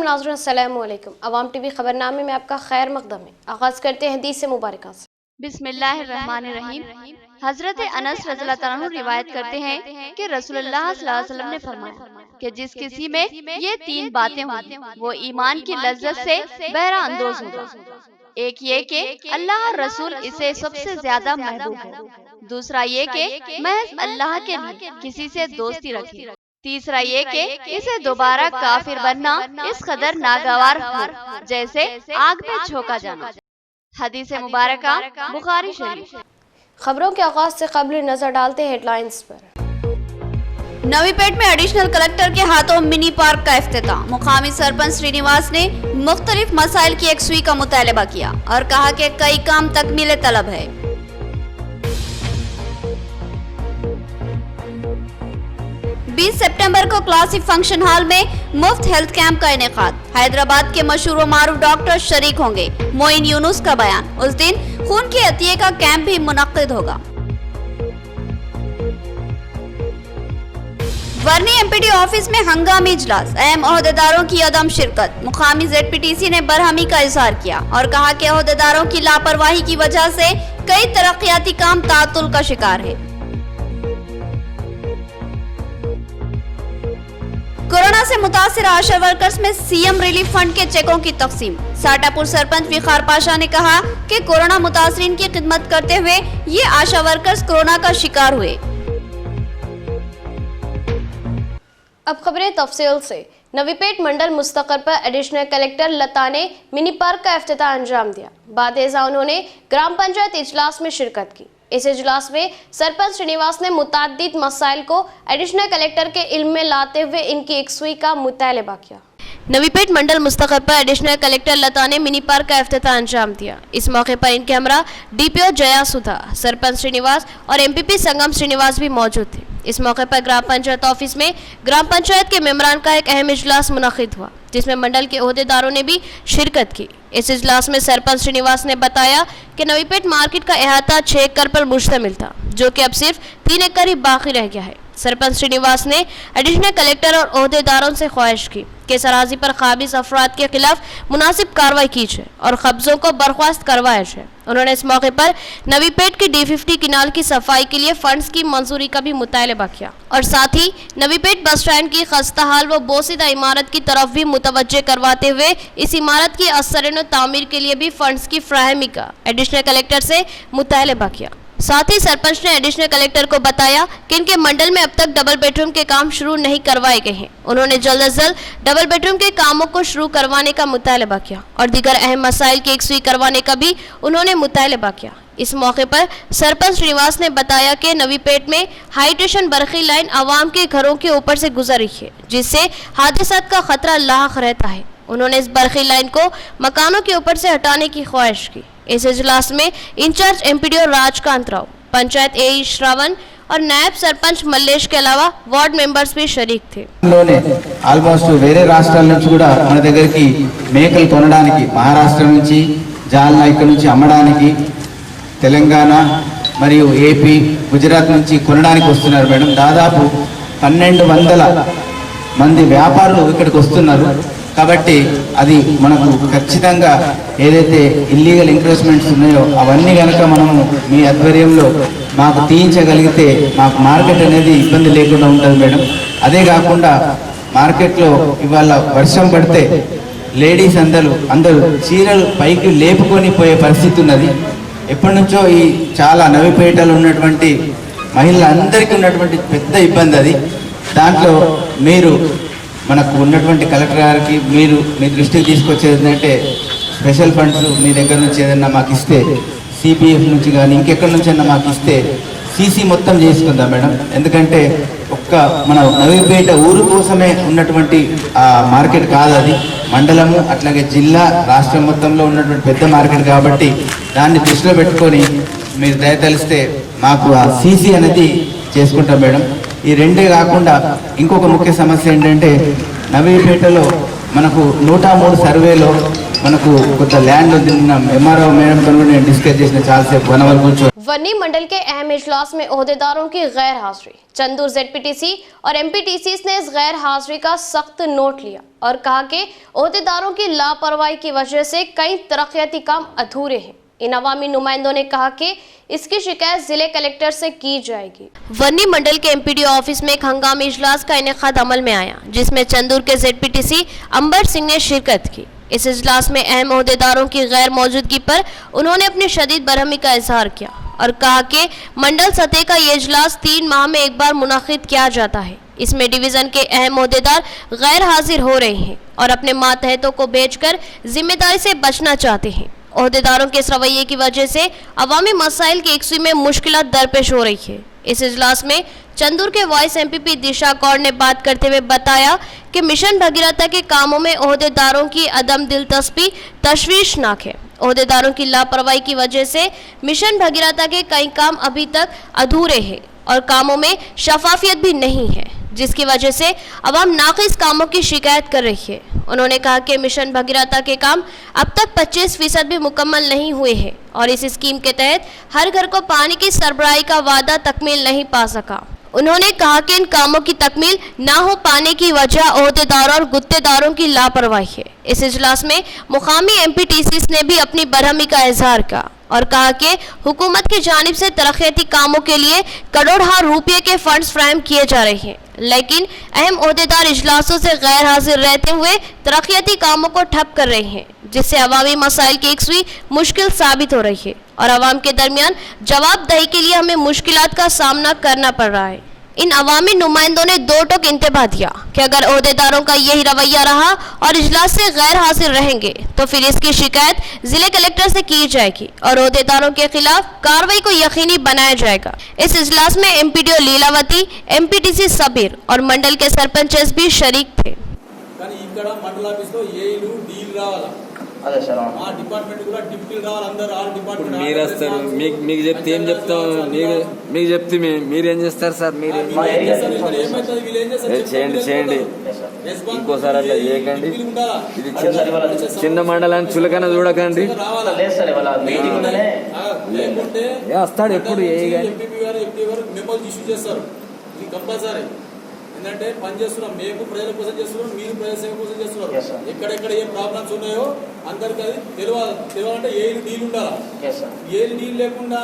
नाज़रीन अस्सलामु अलैकुम। अवाम टीवी खबरनामे में आपका खैर मकदम है। आगाज करते हैं हदीस मुबारका से। बिस्मिल्लाहिर्रहमानिर्रहीम। हजरत अनस रज़ियल्लाहु अन्हु रिवायत करते हैं कि रसूलुल्लाह सल्लल्लाहु अलैहि वसल्लम ने फरमाया कि जिस किसी में ये तीन बातें हुई वो ईमान की लज्जत से बहरा अंदोज होगा। एक ये कि अल्लाह और रसूल इसे सबसे ज्यादा महबूब है। दूसरा ये कि महज अल्लाह के लिए किसी से दोस्ती रखे। तीसरा ये कि इसे दोबारा काफिर बनना इस कदर नागवार हो जैसे आग में झोंका जाना। हदीस मुबारका बुखारी शरीफ। खबरों के आगाज से कबल नजर डालते हैं हेडलाइंस पर। नवीपेट में एडिशनल कलेक्टर के हाथों मिनी पार्क का इफ्तिताह। मुकामी सरपंच श्रीनिवास ने मुख्तलिफ मसाइल की यकसुई का मुतालबा किया और कहा कि कई काम तकमील तलब है। 20 सितंबर को क्लासिक फंक्शन हॉल में मुफ्त हेल्थ कैंप का इनेकाद। हैदराबाद के मशहूर मारूफ डॉक्टर शरीक होंगे। मोइन यूनुस का बयान। उस दिन खून के अतिये का कैंप भी मुनक्किद होगा। वर्नी एमपीटी ऑफिस में हंगामी इजलास। अहम ओहदेदारों की अदम शिरकत। मुकामी जेडपीटीसी ने बरहमी का इजहार किया और कहा कि ओहदेदारों की लापरवाही की वजह से कई तरक्याती काम तातुल का शिकार है। कोरोना से मुतासिर आशा वर्कर्स में सीएम रिलीफ फंड के चेकों की तकसीम। साटापुर सरपंच विखार पाशा ने कहा कि कोरोना मुतासरीन की खिदमत करते हुए ये आशा वर्कर्स कोरोना का शिकार हुए। अब खबरें तफसील से। नवीपेट मंडल मुस्तकर पर एडिशनल कलेक्टर लता ने मिनी पार्क का इफ्तिताह अंजाम दिया। बाद उन्होंने ग्राम पंचायत इजलास में शिरकत की। इस इजलास में सरपंच श्रीनिवास ने मुताद्दिद मसाइल को एडिशनल कलेक्टर के इल्म में लाते हुए इनकी यकसुई का मुतालबा किया। नवीपेट मंडल मुस्तकर पर एडिशनल कलेक्टर लता ने मिनी पार्क का इफ्तिताह अंजाम दिया। इस मौके पर इनके हमरा डीपीओ जया सुधा, सरपंच श्रीनिवास और एमपीपी संगम श्रीनिवास भी मौजूद थे। इस मौके पर ग्राम पंचायत ऑफिस में ग्राम पंचायत के मेंबरान का एक अहम इजलास मुनक्किद हुआ जिसमें मंडल के ओहदेदारों ने भी शिरकत की। इस इजलास में सरपंच श्रीनिवास ने बताया कि नवीपेट मार्केट का अहाता 6 एकड़ पर मुश्तमिल था जो कि अब सिर्फ 3 एकड़ ही बाकी रह गया है। सरपंच श्रीनिवास ने एडिशनल कलेक्टर और ओहदेदारों से ख्वाहिश की कि सराजी पर काबिज अफराद के खिलाफ मुनासिब कार्रवाई की जाए और कब्जों को बर्खास्त करवाया जाए। उन्होंने इस मौके पर नवीपेट की D50 किनाल की सफाई के लिए फंड्स की मंजूरी का भी मुतालबा किया और साथ ही नवीपेट बस स्टैंड की खस्ता हाल व बोसीदा इमारत की तरफ भी मुतवज्जे करवाते हुए इस इमारत की असरन तामीर के लिए भी फंड्स की फ्राहमी का एडिशनल कलेक्टर से मुतालबा किया। साथ ही सरपंच ने एडिशनल कलेक्टर को बताया कि इनके मंडल में अब तक डबल बेडरूम के काम शुरू नहीं करवाए गए हैं। उन्होंने जल्द अज जल्द डबल बेडरूम के कामों को शुरू करवाने का मुतालबा किया और दीगर अहम मसाइल की यकसुई करवाने का भी उन्होंने मुतालबा किया। इस मौके पर सरपंच श्रीनिवास ने बताया कि नवीपेट में हाई टेंशन बरखी लाइन आवाम के घरों के ऊपर से गुजर रही है जिससे हादसात का खतरा लाख रहता है। उन्होंने इस बरखी लाइन को मकानों के ऊपर से हटाने की ख्वाहिश की। इस इजलास में इंचार्ज एमपीडीओ राजकांत राव, पंचायत एई श्रावण और नायब सरपंच मल्लेश के अलावा वार्ड मेंबर्स भी शरीक थे। ఆల్మోస్ట్ వేరే రాష్ట్రాల నుంచి కూడా మన దగ్గరికి మేకలు కొనడానికి మహారాష్ట్ర నుంచి జాల్నా ఇక్కడ నుంచి అమ్మడానికి తెలంగాణ మరియు ఏపీ గుజరాత్ నుంచి కొనడానికి వస్తున్నారు మేడం। దాదాపు 1200 మంది వ్యాపారులు ఇక్కడికి వస్తున్నారు కాబట్టి అది మనకు ఖచ్చితంగా ఏదైతే ఇల్లీగల్ ఎంక్రోచ్మెంట్స్ ఉన్నాయో అవన్నీ కనుక మనము మీ ఆధ్వర్యంలో మాకు తీయించగలిగితే మాకు మార్కెట్ అనేది ఇబ్బంది లేకుండా ఉంటుంది మేడం। అదే కాకుండా మార్కెట్లో ఇవాళ వర్షం పడితే లేడీస్ అందరూ చీరలు పైకి లేపుకొని పోయే పరిస్థితి ఉన్నది। ఎప్పటి నుంచో ఈ చాలా నవీపేటలో ఉన్నటువంటి మహిళలందరికీ ఉన్నటువంటి పెద్ద ఇబ్బంది అది। దాంట్లో మీరు మనకు ఉన్నటువంటి కలెక్టర్ గారికి మీరు మీ దృష్టికి తీసుకొచ్చేది ఏంటంటే స్పెషల్ ఫండ్స్ మీ దగ్గర నుంచి ఏదన్నా మాకు ఇస్తే సిపిఎఫ్ నుంచి కానీ ఇంకెక్కడి నుంచి అన్నా మాకు ఇస్తే సీసీ మొత్తం చేసుకుందాం మేడం। ఎందుకంటే ఒక్క మన నవీపేట ఊరు కోసమే ఉన్నటువంటి మార్కెట్ కాదు అది, మండలము అట్లాగే జిల్లా రాష్ట్రం మొత్తంలో ఉన్నటువంటి పెద్ద మార్కెట్ కాబట్టి దాన్ని దృష్టిలో పెట్టుకొని మీరు దయతలిస్తే మాకు ఆ సీసీ అనేది చేసుకుంటాం మేడం। ఈ రెండే కాకుండా ఇంకొక ముఖ్య సమస్య ఏంటంటే నవీపేటలో మనకు 103 సర్వేలో మనకు కొంత ల్యాండ్ ఉంది. ఎంఆర్ఓ మేడం తో నేను డిస్కస్ చేసిన చాలాసేపు 1 అవర్ కూర్చో. वन्नी मंडल के अहम इजलास में ओहदेदारों की गैर हाजिरी। चंदूर ZPTC और MPTC ने इस गैर हाजिरी का सख्त नोट लिया और कहा कि ओहदेदारों की लापरवाही की वजह से कई तरक्याती काम अधूरे हैं। इन अवामी नुमाइंदों ने कहा कि इसकी शिकायत जिले कलेक्टर से की जाएगी। वन्नी मंडल के MPDO ऑफिस में एक हंगामी इजलास का इनेकाद अमल में आया, जिसमें चंदूर के ZPTC अंबर सिंह ने शिरकत की। इस इजलास में अहम ओहदेदारों की गैर मौजूदगी पर उन्होंने अपनी शदीद बरहमी का इजहार किया और कहा कि मंडल सतह का ये इजलास 3 माह में एक बार मुनाकिद किया जाता है। इसमें डिवीजन के अहम ओहदेदार गैर हाजिर हो रहे हैं और अपने मातहतों को बेचकर जिम्मेदारी से बचना चाहते हैं। ओहदेदारों के इस रवैये की वजह से अवामी मसाइल की एकसुई में मुश्किलात दरपेश हो रही है। इस इजलास में चंदूर के वाइस MPP दिशा कौर ने बात करते हुए बताया कि मिशन भगीरथ के कामों में ओहदेदारों की अदम दिलचस्पी तशवीशनाक है। ओहदेदारों की लापरवाही की वजह से मिशन भगीरथ के कई काम अभी तक अधूरे हैं और कामों में शफाफियत भी नहीं है, जिसकी वजह से अवाम नाक़िस कामों की शिकायत कर रही है। उन्होंने कहा कि मिशन भगीरथ के काम अब तक 25% भी मुकम्मल नहीं हुए हैं और इस स्कीम के तहत हर घर को पानी की सरबराही का वादा तकमील नहीं पा सका। उन्होंने कहा कि इन कामों की तकमील ना हो पाने की वजह ओहदेदारों और गुत्तेदारों की लापरवाही है। इस इजलास में मुकामी MPTCs ने भी अपनी बरहमी का इजहार किया और कहा कि हुकूमत की जानिब से तरक्याती कामों के लिए करोड़ों रुपये के फंड्स फ्राहम किए जा रहे हैं, लेकिन अहम ओहदेदार इजलासों से गैर हाजिर रहते हुए तरक्याती कामों को ठप कर रहे हैं, जिससे अवामी मसाइल की एकसुई मुश्किल साबित हो रही है और अवाम के दरमियान जवाबदेही के लिए हमें मुश्किलात का सामना करना पड़ रहा है। इन अवामी नुमाइंदों ने 2 टोक इंतबाह दिया कि अगर ओहदेदारों का यही रवैया रहा और इजलास से गैर हाजिर रहेंगे तो फिर इसकी शिकायत जिले कलेक्टर से की जाएगी और ओहदेदारों के खिलाफ कार्रवाई को यकीनी बनाया जाएगा। इस इजलास में MPDO लीलावती, MPTC सबीर और मंडल के सरपंचेस भी शरीक थे। కానీ ఇక్కడ మండల ఆఫీస్లో ఏఈలు డీల్ రావాలా అదే సార్ ఆ డిపార్ట్మెంట్ కూడా డిప్యూటీలు రావాలి అందరూ ఆ డిపార్ట్మెంట్ మీరు వస్తారు మీకు చెప్తే ఏం చెప్తాం మీకు చెప్తే మీరేం చేస్తారు సార్ మీరు మా ఏరియా ఏమైతుంది వీళ్ళు ఏం చేస్తారు చేయండి ఇంకోసారి అట్లా చేయకండి ఇది చిన్న మండలాన్ని చులకన చూడకండి రావాలా లేదు సార్ ఇవాళ మీటింగ్ ఉందనే లేకుంటే వస్తాడు ఎప్పుడు ఏ కానీ ఎంపీపీ గారు మెమోలు ఇష్యూ చేస్తారు ఇది కంపల్సరీ ఏంటంటే పని చేస్తున్నాం మేము ప్రజల కోసం చేస్తున్నాం మీరు ప్రజల సేవ కోసం చేస్తున్నారు ఎక్కడెక్కడ ఏ ప్రాబ్లమ్స్ ఉన్నాయో అందరికీ అది తెలియాలంటే ఏలు డీల్ ఉండాలి ఏలు డీల్ లేకుండా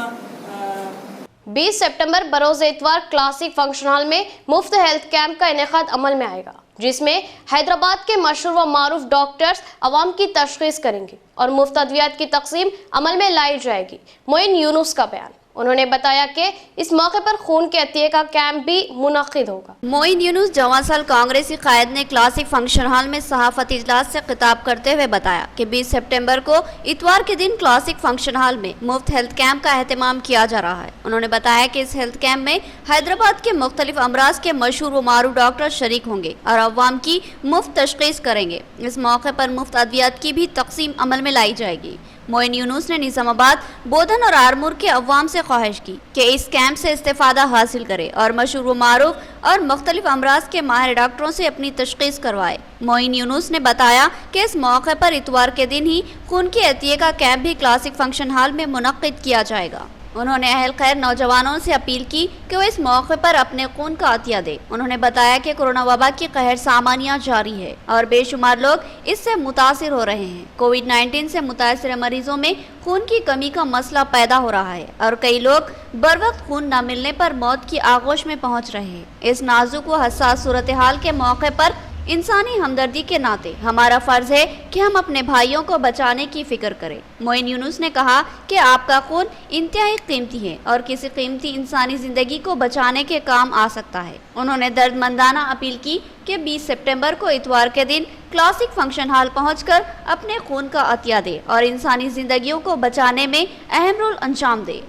20 सितंबर बरोज इतवार क्लासिक फंक्शन हॉल में मुफ्त हेल्थ कैंप का इनेकाद अमल में आएगा, जिसमें हैदराबाद के मशहूर व मारूफ डॉक्टर्स अवाम की तशखीस करेंगे और मुफ्त अद्वियात की तकसीम अमल में लाई जाएगी। मोइन यूनुस का बयान। उन्होंने बताया कि इस मौके पर खून के अतिये का कैंप भी मुनक्किद होगा। मोइन यूनुस जवासल कांग्रेसी कायद ने क्लासिक फंक्शन हॉल में सहाफती इजलास से खिताब करते हुए बताया कि 20 सितंबर को इतवार के दिन क्लासिक फंक्शन हॉल में मुफ्त हेल्थ कैंप का एहतमाम किया जा रहा है। उन्होंने बताया कि इस हेल्थ कैंप में हैदराबाद के मुख्तलिफ अमराज के मशहूर व मारूफ डॉक्टर शरीक होंगे और अवाम की मुफ्त तशखीस करेंगे। इस मौके पर मुफ्त अद्वियात की भी तकसीम अमल में लाई जाएगी। मोइन यूनुस ने निजामाबाद, बोधन और आरमूर के अवाम से ख्वाहिश की कि इस कैंप से इस्तेफादा हासिल करे और मशहूर व मारूफ और मुख्तलिफ अमराज के माहिर डॉक्टरों से अपनी तशखीस करवाए। मोइन यूनुस ने बताया कि इस मौके पर इतवार के दिन ही खून के अतिये का कैंप भी क्लासिक फंक्शन हॉल में मुनक्किद किया जाएगा। उन्होंने अहल खैर नौजवानों से अपील की कि वो इस मौके पर अपने खून का अतिया दे। उन्होंने बताया कि कोरोना वबा की कहर सामानिया जारी है और बेशुमार लोग इससे मुतासिर हो रहे हैं। कोविड-19 से मुतासिर मरीजों में खून की कमी का मसला पैदा हो रहा है और कई लोग बर वक्त खून न मिलने पर मौत की आगोश में पहुंच रहे हैं। इस नाजुक व हसास सूरत हाल के मौके पर इंसानी हमदर्दी के नाते हमारा फर्ज है कि हम अपने भाइयों को बचाने की फिक्र करें। मोइन यूनुस ने कहा कि आपका खून इंतहाई कीमती है और किसी कीमती इंसानी जिंदगी को बचाने के काम आ सकता है। उन्होंने दर्दमंदाना अपील की कि 20 सितंबर को इतवार के दिन क्लासिक फंक्शन हॉल पहुंचकर अपने खून का अतिया दे और इंसानी जिंदगियों को बचाने में अहम रोल अंजाम दे।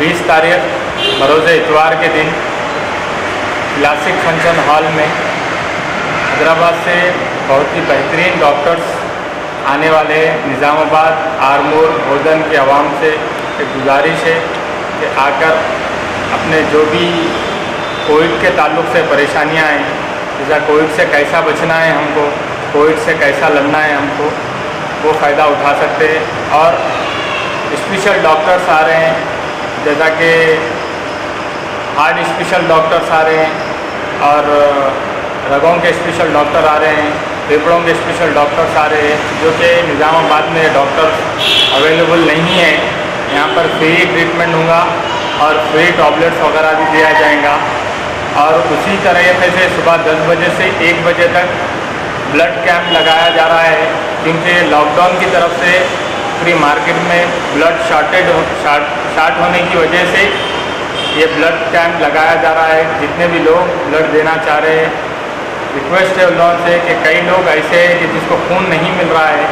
20 तारीख बरोज़ इतवार के दिन क्लासिक फंक्शन हॉल में हैदराबाद से बहुत ही बेहतरीन डॉक्टर्स आने वाले हैं। निज़ामाबाद, आरमूर, बोधन के आवाम से एक गुजारिश है कि आकर अपने जो भी कोविड के ताल्लुक़ से परेशानियां हैं, जैसा कोविड से कैसा बचना है हमको, कोविड से कैसा लड़ना है हमको, वो फ़ायदा उठा सकते हैं। और स्पेशल डॉक्टर्स आ रहे हैं, जैसा कि हार्ट स्पेशल डॉक्टर्स आ रहे हैं और रगों के स्पेशल डॉक्टर आ रहे हैं, फेफड़ों के स्पेशल डॉक्टर्स आ रहे हैं, जो कि निज़ामाबाद में डॉक्टर अवेलेबल नहीं है। यहाँ पर फ्री ट्रीटमेंट होगा और फ्री टैबलेट्स वगैरह भी दिया जाएगा। और उसी तरह से सुबह 10 बजे से 1 बजे तक ब्लड कैंप लगाया जा रहा है, क्योंकि लॉकडाउन की तरफ से पूरी मार्केट में ब्लड शॉर्ट होने की वजह से ये ब्लड कैंप लगाया जा रहा है। जितने भी लोग ब्लड देना चाह रहे हैं, रिक्वेस्ट है उन लोगों से कि कई लोग ऐसे हैं कि जिसको खून नहीं मिल रहा है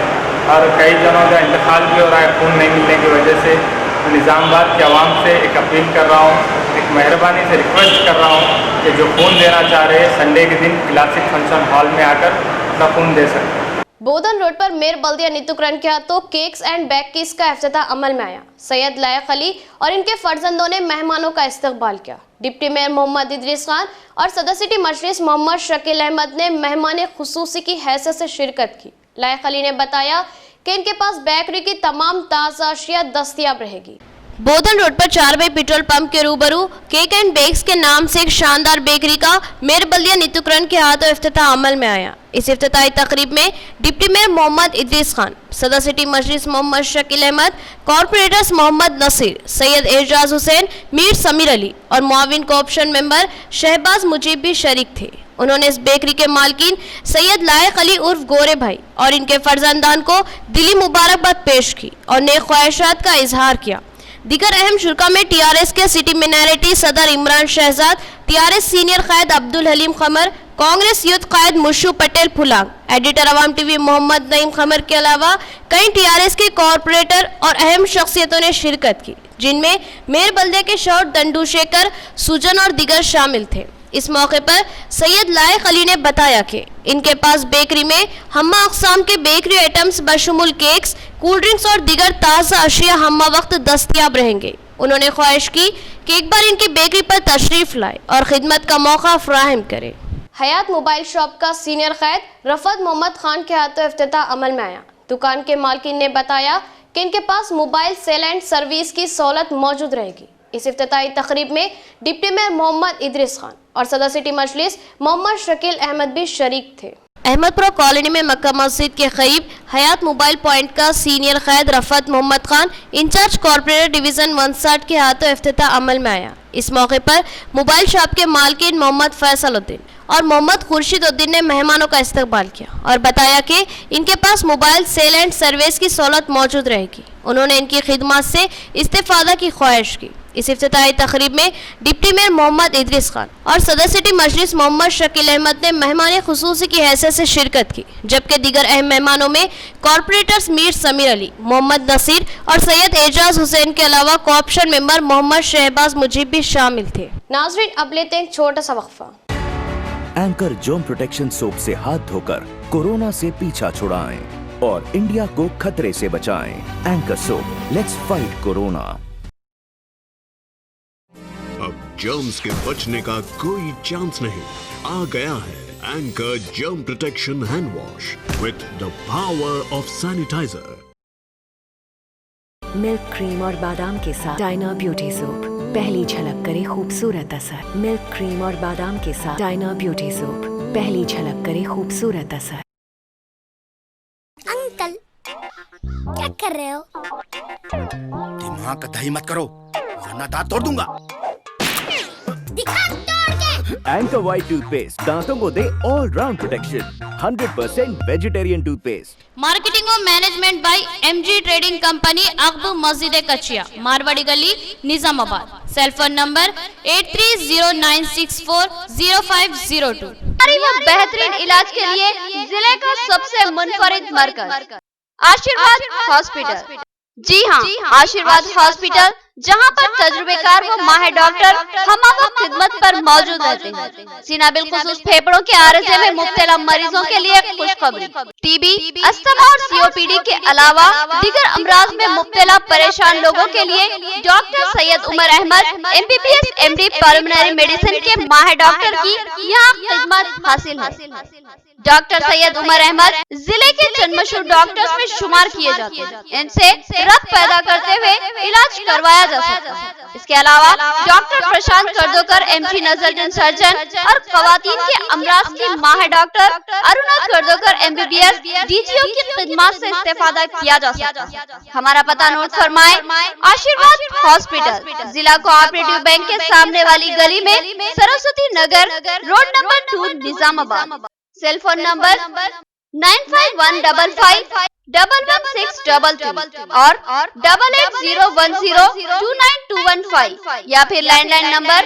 और कई जनों का इंतकाल भी हो रहा है खून नहीं मिलने की वजह से। तो निज़ामाबाद के आवाम से एक अपील कर रहा हूँ, एक मेहरबानी से रिक्वेस्ट कर रहा हूँ कि जो खून देना चाह रहे हैं संडे के दिन क्लासिक फंक्शन हॉल में आकर अपना खून दे सकते हैं। बोधन रोड पर मेयर बल्दिया नितुकरण के हाथों केक्स एंड बेकीज का इफ्तिताह अमल में आया। सैयद लायक अली और इनके फर्जंदों ने मेहमानों का इस्तकबाल किया। डिप्टी मेयर मोहम्मद इदरीस खान और सदर सिटी मजलिस मोहम्मद शकील अहमद ने मेहमान खुसूसी की हैसियत से शिरकत की। लायक अली ने बताया कि इनके पास बेकरी की तमाम ताज़ा अशिया दस्तयाब रहेगी। बोधन रोड पर 4 बाई पेट्रोल पंप के रूबरू केक एंड बेक्स के नाम से एक शानदार बेकरी का मेयर बल्दिया नितुकरण के हाथों इफ्तिताह अमल में आया। इस इफ्तिताही तकरीब में डिप्टी मेयर मोहम्मद इदरीस खान, सदर सिटी मजलिस मोहम्मद शकील अहमद, कॉर्पोरेटर्स मोहम्मद नसीर, सैयद एजाज हुसैन, मीर समीर अली और मुआविन कोऑप्शन मेंबर शहबाज मुजीब भी शरीक थे। उन्होंने इस बेकरी के मालकिन सैयद लायक अली उर्फ गोरे भाई और इनके फर्जंदान को दिली मुबारकबाद पेश की और नेक ख्वाहिशात का इजहार किया। दीगर अहम शुरा में टीआरएस के सिटी मिनारिटी सदर इमरान शहजाद, टीआरएस सीनियर कायद अब्दुल हलीम खमर, कांग्रेस यूथ कायद मुशू पटेल फुलांग, एडिटर अवाम टीवी मोहम्मद नईम खमर के अलावा कई टीआरएस के कॉरपोरेटर और अहम शख्सियतों ने शिरकत की, जिनमें मेयर बल्दिया के शौहर दंडू शेखर, सुजन और दीगर शामिल थे। इस मौके पर सैयद लायक अली ने बताया कि इनके पास बेकरी में हम्मा अक़साम के बेकरी आइटम्स बशमुल केक्स, कोल्ड ड्रिंक्स और दीगर ताज़ा अशिया हम्मा वक्त दस्तयाब रहेंगे। उन्होंने ख्वाहिश की कि एक बार इनकी बेकरी पर तशरीफ लाए और खिदमत का मौका फराहम करे। हयात मोबाइल शॉप का सीनियर कायद रफत मोहम्मद खान के हाथों इफ्तिताह अमल में आया। दुकान के मालकिन ने बताया कि इनके पास मोबाइल सेल एंड सर्विस की सहूलत मौजूद रहेगी। इस इफ्तिताही तकरीब में डिप्टी मेयर मोहम्मद इदरीस खान और सदर सिटी मजलिस मोहम्मद शकील अहमद भी शरीक थे। अहमदपुरा कॉलोनी में मक्का मस्जिद के करीब हयात मोबाइल पॉइंट का सीनियर कायद Rafat Mohammed Khan, incharge corporator division 59 के हाथों इफ्तिताह अमल में आया। इस मौके पर मोबाइल शॉप के मालकिन मोहम्मद फैसलुद्दीन और मोहम्मद खुर्शीदुद्दीन ने मेहमानों का इस्तकबाल किया और बताया कि इनके पास मोबाइल सेल एंड सर्विस की सहूलत मौजूद रहेगी। उन्होंने इनकी खिदमत से इस्तेफादा की ख्वाहिश की। इस इफ्तिताही तकरीब में डिप्टी मेयर मोहम्मद इदरीस खान और सदर सिटी मजलिस मोहम्मद शकील अहमद ने मेहमान खुसूसी की हैसियत से शिरकत की, जबकि दीगर अहम मेहमानों में कॉर्पोरेटर्स मीर समीर अली, मोहम्मद नसीर और सैयद एजाज हुसैन के अलावा कोऑप्शन मेंबर मोहम्मद शहबाज मुजीब भी शामिल थे। नाज़रीन, अब लेते हैं एक छोटा सा वक्फा। एंकर जर्म प्रोटेक्शन सोप से हाथ धोकर कोरोना से पीछा छुड़ाएं और इंडिया को खतरे से बचाएं। Anchor soap, let's fight corona. अब जर्म्स के बचने का कोई चांस नहीं। आ गया है Anchor germ protection hand wash with the power of sanitiser. Milk cream और बादाम के साथ डायना ब्यूटी सोप, पहली झलक करे खूबसूरत असर। मिल्क क्रीम और बादाम के साथ डायना ब्यूटी सोप, पहली झलक करे खूबसूरत असर। अंकल, क्या कर रहे हो? दिमाग का दही मत करो, वरना दांत तोड़ दूंगा। दिखा तोड़ के। एंकर व्हाइट टूथपेस्ट दांतों को दे all round protection. 100% vegetarian toothpaste. Marketing और management by MG trading company, अकब मस्जिद कचिया, मारवाड़ी गली, निजामाबाद। Cell phone number 8309640502। बेहतरीन इलाज के लिए जिले का सबसे मुनफरिद मरकज आशीर्वाद हॉस्पिटल। जी हाँ, आशीर्वाद हॉस्पिटल जहां पर तजुर्बेकार व माहिर डॉक्टर हमवक्त खिदमत पर मौजूद रहते हैं। सीना बिलखुसूस फेफड़ों के आरजे में मुब्तला मरीजों के लिए खुशखबरी, टीबी, अस्थमा और सीओपीडी के अलावा दीगर अमराज में मुब्तला परेशान लोगों के लिए doctor Syed Umar Ahmed MBBS MD pulmonary medicine के माहिर डॉक्टर की यहाँ खिदमत हासिल है। डॉक्टर सैयद उमर अहमद जिले के चंद मशहूर डॉक्टर्स में शुमार किए जाते हैं। इनसे रक्त पैदा करते हुए इलाज करवाया जा सकता है। इसके अलावा डॉक्टर प्रशांत कर्दोकर MG नजरजन सर्जन और खवातीन के अमराज की माहिर डॉक्टर अरुणा कर्दोकर MBBS DGO की खिदमत से इस्तेफादा किया जा सकता है। हमारा पता नोट फरमाए, आशीर्वाद हॉस्पिटल, जिला कोऑपरेटिव बैंक के सामने वाली गली में, Saraswati Nagar, road number 2, Nizamabad. Cell phone number 9515511622 और 8801029215 या फिर लैंडलाइन नंबर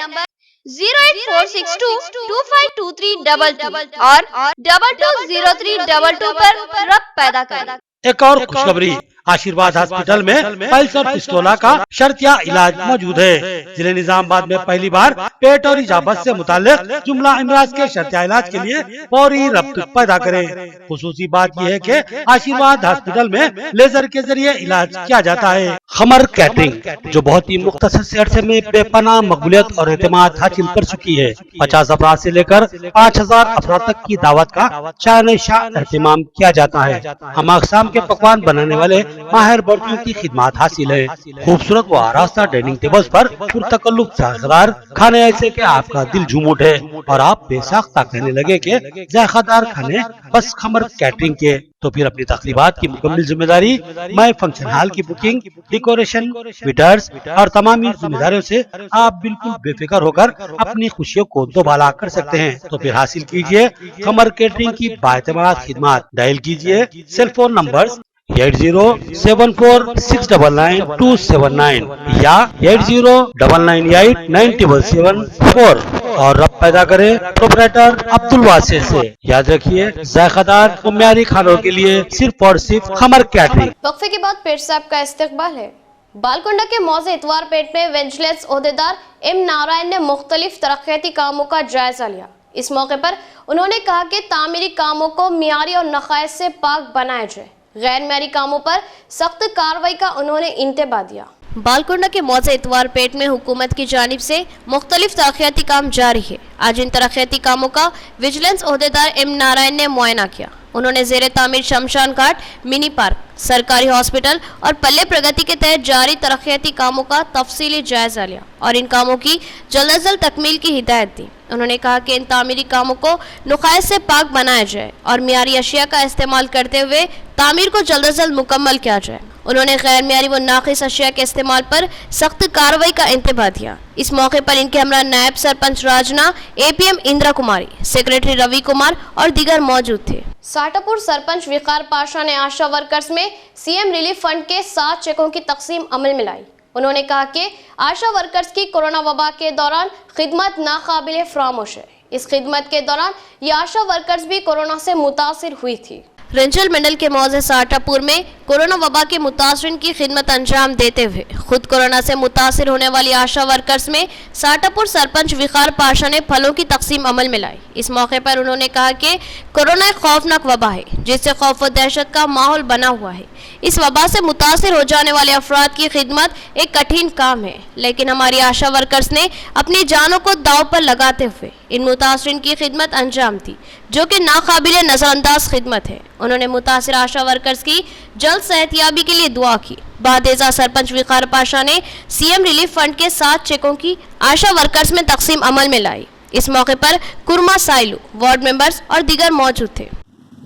08462252322 और 220322 पर रक्त पैदा करें। एक और खुशखबरी, आशीर्वाद हॉस्पिटल में पाइल्स और फिस्टोला का शर्तिया इलाज मौजूद है। जिले निजामाबाद में पहली बार पेट और इजाबत से मुताल्लिक जुमला अमराज के शर्तिया इलाज के लिए फौरी रब्त पैदा करें। खुसूसी बात यह है कि आशीर्वाद हॉस्पिटल में लेजर के जरिए इलाज किया जाता है। खमर कैटरिंग, जो बहुत ही मुख्तसर से अरसे में बेपनाह मकबूलियत और एतमाद हासिल कर चुकी है, 50 अफराद से लेकर 5000 अफराद तक की दावत का शान शाह एहतमाम किया जाता है। हम अक़साम के पकवान बनाने वाले माहिर बर्तियों की खिदमत हासिल है। खूबसूरत व आरास्ता डाइनिंग टेबल्स पर पुरतकल्लुफ़ जायकेदार खाने ऐसे कि आपका दिल झूम उठे और आप बेसाख्ता कहने लगे कि जायकेदार खाने बस खमर कैटरिंग के। तो फिर अपनी तकरीबात की मुकम्मल जिम्मेदारी माय फंक्शन हॉल की बुकिंग, डेकोरेशन, वेटर्स और तमाम जिम्मेदारियों से आप बिल्कुल बेफिक्र होकर अपनी खुशियों को दोबाला कर सकते हैं। तो फिर हासिल कीजिए खमर कैटरिंग की बाएतमाद खिदमत। डायल कीजिए सेल फोन नंबर 8074699279 या 8099897774 और रब पैदा करें प्रोपराइटर अब्दुल वासे से। याद रखिए, जायकेदार और म्यारी खानों के लिए सिर्फ और सिर्फ खमर कैटरिंग। वक्फे के बाद पेट साहब का इस्तकबाल है। बालकुंडा के मौजे इतवार पेट में विजिलेंस ओहदेदार M नारायण ने मुख्तलिफ तरक्याती कामों का जायजा लिया। इस मौके पर उन्होंने कहा कि तामीरी कामों को मियारी और नक़ाइस से पाक बनाया जाए। गैर मियारी कामों पर सख्त कार्रवाई का उन्होंने इंतबा दिया। बालकुंडा के मौजे इतवार पेट में हुकूमत की जानिब से मुख्तलिफ तरक्याती काम जारी है। आज इन तरक्याती कामों का विजिलेंस ओहदेदार M नारायण ने मुआयना किया। उन्होंने ज़ेरे तामीर शमशान घाट, मिनी पार्क, सरकारी हॉस्पिटल और पल्ले प्रगति के तहत जारी तरक्याती कामों का तफसीली जायजा लिया और इन कामों की जल्द अज जल्द तकमील की हिदायत दी। उन्होंने कहा कि इन तामीरी कामों को नुक़ाइस से पाक बनाया जाए और मियारी अशिया का इस्तेमाल करते हुए तामीर को जल्द अज जल्द मुकम्मल किया जाए। उन्होंने गैर मियारी व नाक़िस अशिया के इस्तेमाल पर सख्त कार्रवाई का इंतबा दिया। इस मौके पर इनके हमरा नायब सरपंच राजना, APM इंदिरा कुमारी, सेक्रेटरी रवि कुमार और दीगर मौजूद थे। साटापुर सरपंच विकार पाशा ने आशा वर्कर्स में CM रिलीफ फंड के 7 चेकों की तकसीम अमल में लाई। उन्होंने कहा कि आशा वर्कर्स की कोरोना वबा के दौरान खिदमत नाकाबिले फरामोश है। इस खिदमत के दौरान ये आशा वर्कर्स भी कोरोना से मुतासिर हुई थी। रेंजल मंडल के मौजे साटापुर में कोरोना वबा के मुतासरीन की खिदमत अंजाम देते हुए खुद कोरोना से मुतासिर होने वाली आशा वर्कर्स में साटापुर सरपंच विकार पाशा ने फलों की तकसीम अमल में लाई। इस मौके पर उन्होंने कहा कि कोरोना एक खौफनाक वबा है जिससे खौफ व दहशत का माहौल बना हुआ है। इस वबा से मुतासिर हो जाने वाले अफराद की खिदमत एक कठिन काम है, लेकिन हमारी आशा वर्कर्स ने अपनी जानों को दाव पर लगाते हुए इन मुतासरीन की खिदमत अंजाम दी, जो कि नाकाबिले नजरअंदाज खिदमत है। उन्होंने मुतासिर आशा वर्कर्स की जल्द सेहतयाबी के लिए दुआ की। बादेजा सरपंच विकार पाशा ने CM रिलीफ फंड के 7 चेकों की आशा वर्कर्स में तकसीम अमल में लाई। इस मौके पर कुर्मा साइलू, वार्ड मेंबर्स और दीगर मौजूद थे।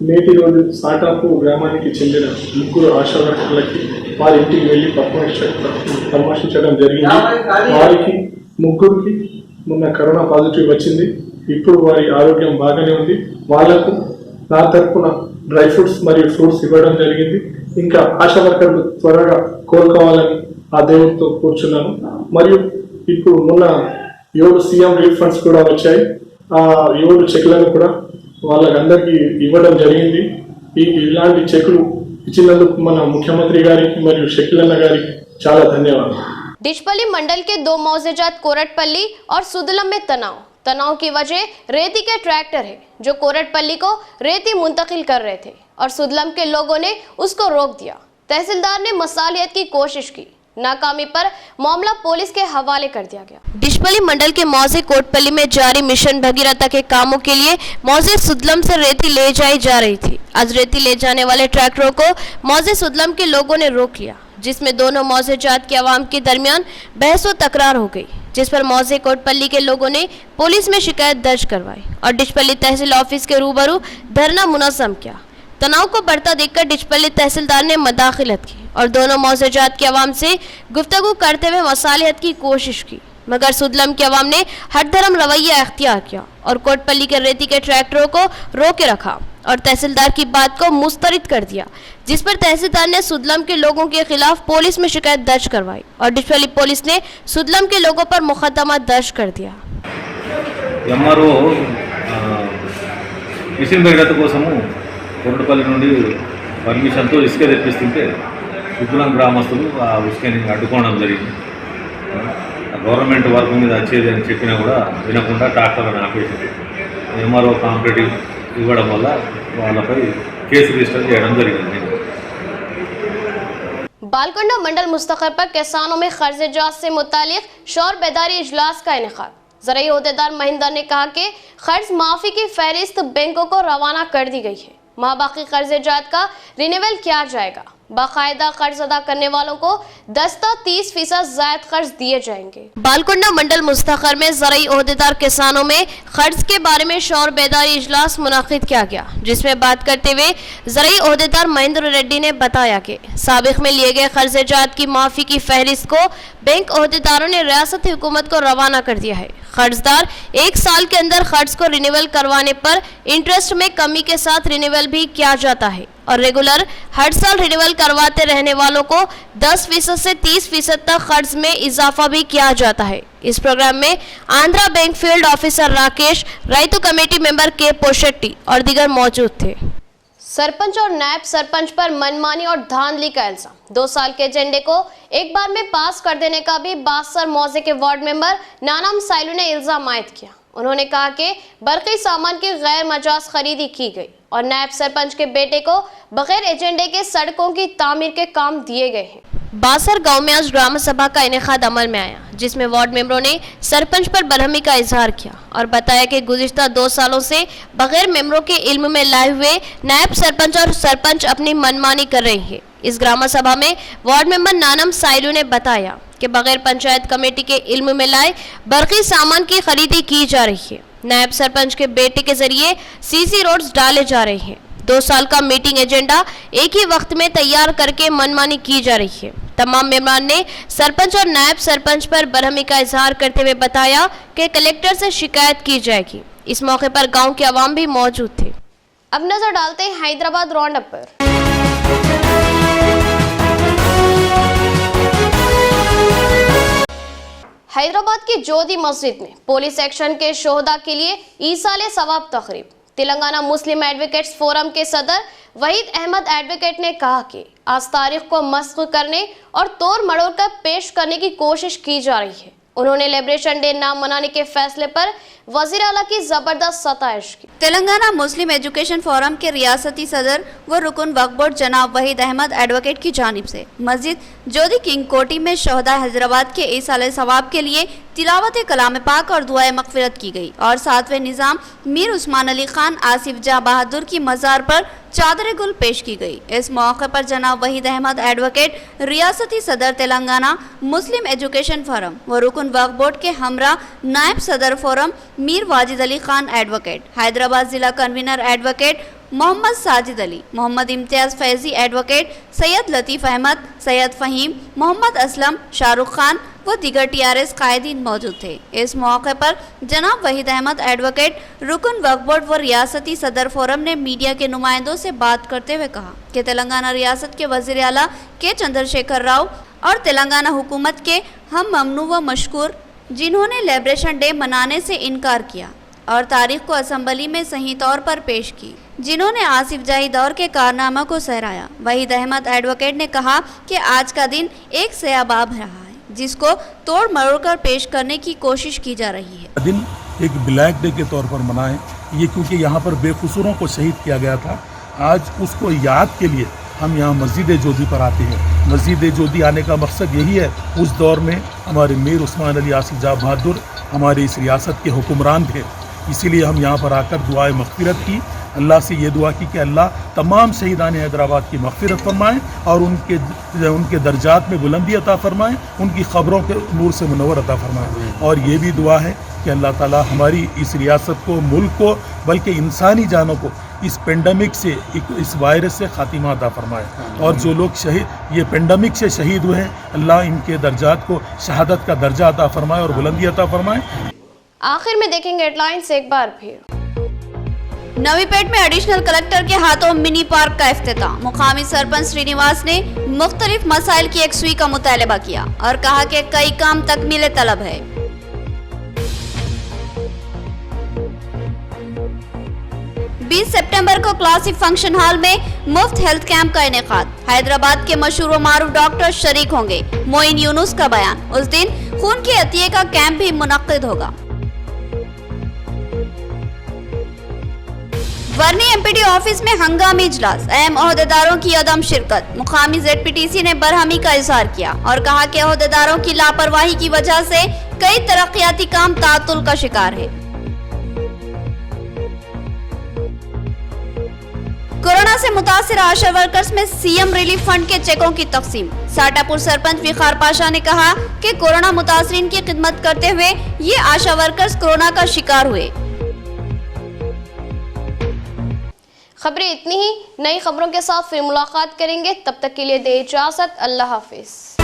నేటి రోజు సాటాపు గ్రామానికి చెందిన ముగ్గురు ఆశా వర్కర్లకి వారి ఇంటికి వెళ్ళి పరామర్శించడం జరిగింది. వారికి ముగ్గురికి మొన్న కరోనా పాజిటివ్ వచ్చింది. ఇప్పుడు వారి ఆరోగ్యం బాగానే ఉంది. వాళ్లకు నా తరపున డ్రై ఫ్రూట్స్ మరియు ఫ్రూట్స్ ఇవ్వడం జరిగింది. ఇంకా ఆశా వర్కర్లు త్వరగా కోలుకోవాలని ఆ దేవుడితో కూర్చున్నాను. మరియు ఇప్పుడు మొన్న 7 CM రిలీఫ్ ఫండ్స్ కూడా వచ్చాయి. ఆ 7 చెక్లను కూడా వాళ్ళకందరికీ ఇవ్వడం జరిగింది. ఇలాంటి చెక్కులు ఇచ్చినందుకు మన ముఖ్యమంత్రి గారికి మరియు షకీల్ అన్న గారికి చాలా ధన్యవాదాలు. डिशपल्ली मंडल के दो मौजेजात कोरटपल्ली और सुदलम में तनाव की वजह रेती के ट्रैक्टर है जो कोरटपल्ली को रेती मुंतकिल कर रहे थे और सुदलम के लोगों ने उसको रोक दिया। तहसीलदार ने मसालियत की कोशिश की, नाकामी पर मामला पुलिस के हवाले कर दिया गया। डिशपल्ली मंडल के मौजे कोटपल्ली में जारी मिशन भगीरथा के कामों के लिए मौजे सुदलम से रेती ले जाई जा रही थी। आज रेती ले जाने वाले ट्रैक्टरों को मौजे सुदलम के लोगों ने रोक लिया, जिसमें दोनों मौजे जात के अवाम के दरमियान बहस व तकरार हो गई, जिस पर मौजे कोटपल्ली के लोगों ने पुलिस में शिकायत दर्ज करवाई और डिशपल्ली तहसील ऑफिस के रूबरू धरना मुनज़्ज़म किया। तनाव को बढ़ता देखकर डिशपल्ली तहसीलदार ने मदाखिलत की और दोनों मौजेजात के अवाम से गुफ्तगू करते हुए मसालियत की कोशिश की, मगर सुदलम के अवाम ने हर धर्म रवैया अख्तियार किया और कोटपल्ली के रेती के ट्रैक्टरों को रोके रखा और तहसीलदार की बात को मुस्तरद कर दिया, जिस पर तहसीलदार ने सुदलम के लोगों के खिलाफ पुलिस में शिकायत दर्ज करवाई और डिशपल्ली पुलिस ने सुदलम के लोगों पर मुकदमा दर्ज कर दिया। కోరటపల్లి నుండి పర్మిషన్తో ఇసుక తెప్పిస్తుంటే సుదలం గ్రామస్తులు ఆ ఇసుకని అడ్డుకోవడం జరిగింది. గవర్నమెంట్ వర్క్ మీద వచ్చేది అని చెప్పినా కూడా వినకుండా ట్రాక్టర్లను ఆపేసింది. ఎంఆర్ఓ కాంప్లీట్ ఇవ్వడం వల్ల వాళ్ళపై కేసు రిజిస్టర్ చేయడం జరిగింది. बालकुंडा मंडल मुस्तकर पर किसानों में कर्ज़-ए-जात से मुतालिक शौर बेदारी इजलास का इनेकाद। ज़राई ओहदेदार महिंदर ने कहा कि कर्ज माफी की फहरिस्त बैंकों को रवाना कर दी गई है। माबाकी कर्ज़-ए-जात का रिन्यूअल किया जाएगा। बाकायदा कर्ज अदा करने वालों को 10-30% जायद कर्ज दिए जाएंगे। बालकुंडा मंडल मुस्तकर में ज़राई ओहदेदार किसानों में कर्ज के बारे में शौर बेदारी इजलास मुनाकिद किया गया, जिसमें बात करते हुए ज़राई ओहदेदार महेंद्र रेड्डी ने बताया कि साबिक़ में लिए गए कर्ज़-ए-जात की माफ़ी की फहरिस्त को बैंक ओहदेदारों ने रियासती हुकूमत को रवाना कर दिया है। कर्जदार 1 साल के अंदर कर्ज को रिन्यूअल करवाने पर इंटरेस्ट में कमी के साथ रिन्यूअल भी किया जाता है और रेगुलर हर साल रिन्यूअल करवाते रहने वालों को 10% से 30% तक कर्ज में इजाफा भी किया जाता है। इस प्रोग्राम में Andhra bank field officer Rakesh, रैतु कमेटी मेंबर के पोशेट्टी और दीगर मौजूद थे। सरपंच और नायब सरपंच पर मनमानी और धांधली का इल्जाम। 2 साल के एजेंडे को एक बार में पास कर देने का भी बासर मौजे के वार्ड मेंबर नानम साइलू ने इल्जाम आयद किया। उन्होंने कहा कि बरकी सामान की गैर मजाज खरीदी की गई और नायब सरपंच के बेटे को बगैर एजेंडे के सड़कों की तामीर के काम दिए गए हैं। बासर गांव में आज ग्राम सभा का इनेकाद अमल में आया, जिसमें वार्ड मेंबरों ने सरपंच पर बरहमी का इजहार किया और बताया कि गुज़िश्ता 2 सालों से बगैर मेंबरों के इल्म में लाए हुए नायब सरपंच और सरपंच अपनी मनमानी कर रहे हैं। इस ग्राम सभा में वार्ड मेंबर नानम साइलू ने बताया कि बगैर पंचायत कमेटी के इल्म में लाए बरकी सामान की खरीदी की जा रही है। नायब सरपंच के बेटे के जरिए सीसी रोड्स डाले जा रहे हैं। 2 साल का मीटिंग एजेंडा एक ही वक्त में तैयार करके मनमानी की जा रही है। तमाम मेहमान ने सरपंच और नायब सरपंच पर बरहमी का इजहार करते हुए बताया कि कलेक्टर से शिकायत की जाएगी। इस मौके पर गांव के अवाम भी मौजूद थे। अब नजर डालते हैं हैदराबाद राउंड अप पर। हैदराबाद की जोधी मस्जिद में पुलिस एक्शन के शोहदा के लिए ईसाले सवाब तकरीब। तेलंगाना मुस्लिम एडवोकेट्स फोरम के सदर वहीद अहमद एडवोकेट ने कहा कि आज तारीख को मस्ख करने और तोड़ मड़ोड़ कर पेश करने की कोशिश की जा रही है। उन्होंने लिबरेशन डे ना मनाने के फैसले पर वजीर आला की जबरदस्त सताइश की। तेलंगाना मुस्लिम एजुकेशन फोरम के रियासती सदर व रुकन वक्फ बोर्ड जनाब वहीद अहमद एडवोकेट की जानिब से मस्जिद जोधी किंग कोटी में शोहदा हैदराबाद के ईसाले सवाब के लिए तिलावत कलाम पाक और दुआए मगफिरत की गई और 7वें निज़ाम मीर उस्मान अली खान आसिफ जहाँ बहादुर की मज़ार पर चादर गुल पेश की गई। इस मौके पर जनाब वहीद अहमद एडवोकेट रियासती सदर तेलंगाना मुस्लिम एजुकेशन फोरम व रुकन वक्फ बोर्ड के हमरा नायब सदर फोरम मीर वाजिद अली खान एडवोकेट, हैदराबाद जिला convener advocate Mohammed Sajid Ali, Mohammed Imtiaz Faizi advocate, Syed Latif Ahmed, Syed Faheem, Mohammed Aslam, Shahrukh Khan व दीगर TRS कायदीन मौजूद थे। इस मौके पर जनाब वहीद अहमद एडवोकेट रुकन वक्फ बोर्ड व रियासती सदर फोरम ने मीडिया के नुमाइंदों से बात करते हुए कहा कि तेलंगाना रियासत के वज़ीर आला के चंद्रशेखर राव और तेलंगाना हुकूमत के हम ममनू व मशकूर, जिन्होंने लिबरेशन डे मनाने से इनकार किया और तारीख को असम्बली में सही तौर पर पेश की, जिन्होंने आसिफ जाही दौर के कारनामा को सहराया। वहीद अहमद एडवोकेट ने कहा कि आज का दिन एक सयाबाब रहा है। जिसको तोड़ मरोड़ कर पेश करने की कोशिश की जा रही है। दिन एक ब्लैक डे के तौर पर मनाएं, ये क्योंकि यहाँ पर बेकसूरों को शहीद किया गया था। आज उसको याद के लिए हम यहाँ मस्जिद जोधी पर आते हैं। मस्जिद जोधी आने का मकसद यही है, उस दौर में हमारे मीर उस्मान अली आसिफ जाह बहादुर हमारी इस रियासत के हुक्मरान थे, इसीलिए हम यहाँ पर आकर दुआए मग़फ़िरत की। अल्लाह से ये दुआ की कि अल्लाह तमाम शहीदान हैदराबाद की मग़फ़िरत फरमाएँ और उनके दर्जात में बुलंदी अता फरमाएँ, उनकी ख़बरों के नूर से मुनव्वर अता फरमाएँ। और ये भी दुआ है कि अल्लाह ताला हमारी इस रियासत को, मुल्क को, बल्कि इंसानी जानों को इस पेंडेमिक से, इस वायरस से खातिमा अता फरमाए। और जो लोग शहीद ये पेंडेमिक से शहीद हुए हैं, अल्लाह इनके दर्जात को शहादत का दर्जा अता फरमाए और बुलंदी अता फरमाए। आखिर में देखेंगे हेडलाइंस एक बार फिर। नवीपेट में एडिशनल कलेक्टर के हाथों मिनी पार्क का इफ्तिताह। मुकामी सरपंच श्रीनिवास ने मुख्तलिफ मसाइल की यकसुई का मुतालबा किया और कहा कि कई काम तकमील तलब है। 20 सितंबर को क्लासिक फंक्शन हॉल में मुफ्त हेल्थ कैंप का इनेकाद। हैदराबाद के मशहूर व मारूफ डॉक्टर शरीक होंगे। मोइन यूनुस का बयान। उस दिन खून के अतिये का कैंप भी मुनक्किद होगा। वर्नी एमपीडी ऑफिस में हंगामी इजलास। अहम ओहदेदारों की अदम शिरकत। मुकामी ZPTC ने बरहमी का इजहार किया और कहा कि ओहदेदारों की लापरवाही की वजह से कई तरक्याती काम तातुल का शिकार है। कोरोना से मुतासिर आशा वर्कर्स में सीएम रिलीफ फंड के चेकों की तकसीम। साटापुर सरपंच विखार पाशा ने कहा कि कोरोना मुतासरीन की खिदमत करते हुए ये आशा वर्कर्स कोरोना का शिकार हुए। खबरें इतनी ही। नई खबरों के साथ फिर मुलाकात करेंगे, तब तक के लिए दे इजाजत। अल्लाह हाफिज।